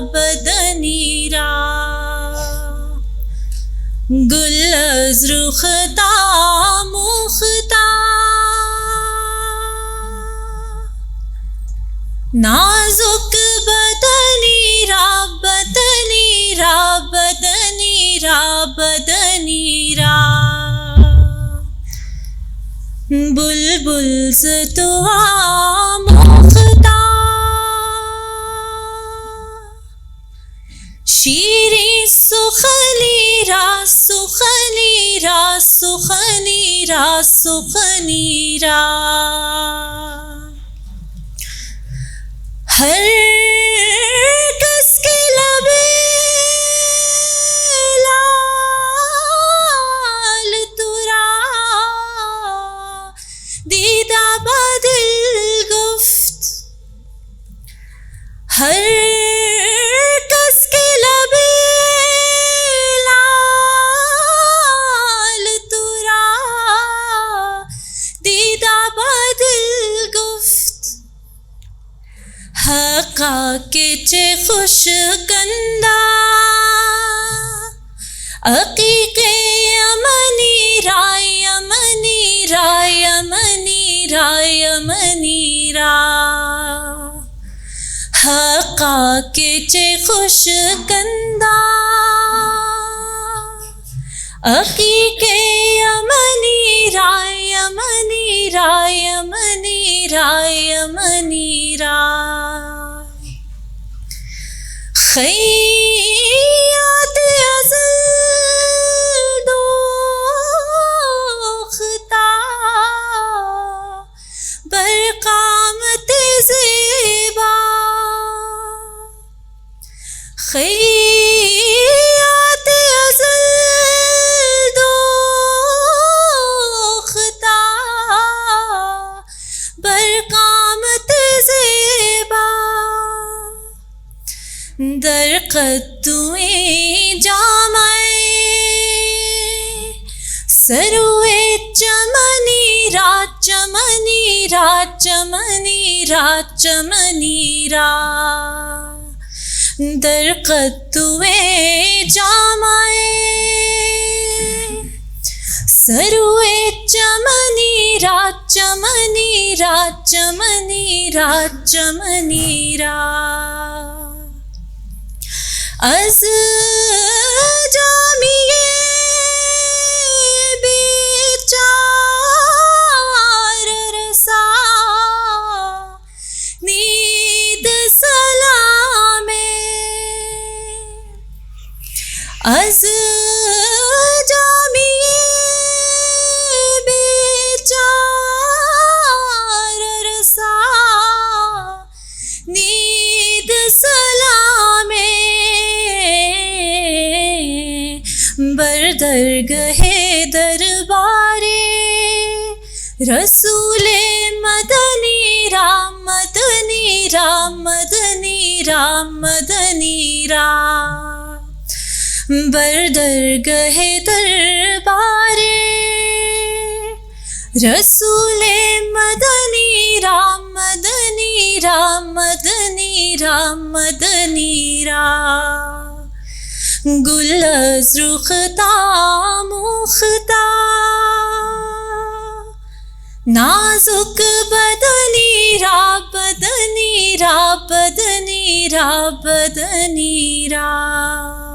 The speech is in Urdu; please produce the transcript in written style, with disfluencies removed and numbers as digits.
بدنی را، گل از رختا مختا، نازک بدنی را بدنی را بدنی را بدنی را، بلبل سے تو آموختا، شیریں سخنی را سخنی را سخنی را سخنی را، ہر کس کے لبے لال ترا، دیدہ بدل گفت، ہر کس کے لبے لال ترا، دیدہ بدل گفت، حقا کے چے خوش گندہ، عقیق یمنی را یمنی را یمنی را یمنی را، حقا کے چے خوش گندہ، عقیق یمنی را یمنی را یمنی را یمنی را، خیات ازل دوختا، برقامت زیبا، خیات ازل دوختا، برقامت زیبا، در قدویں جامعے، سروے چمنی را چمنی را چمنی را چمنی را، در قدویں جامعے، سروے چمنی را چمنی را چمنی را چمنی را، از جامیے بیچار رسا، نید سلام، از جامیے بیچار رسا، نید سلام، بردرگہ دربارے رسول مدنی را مدنی را مدنی را مدنی را، بردرگہ دربارے رسول مدنی را مدنی را مدنی را مدنی را، گل از رختا مختا، نازک بدنی را بدنی را بدنی را بدنی را۔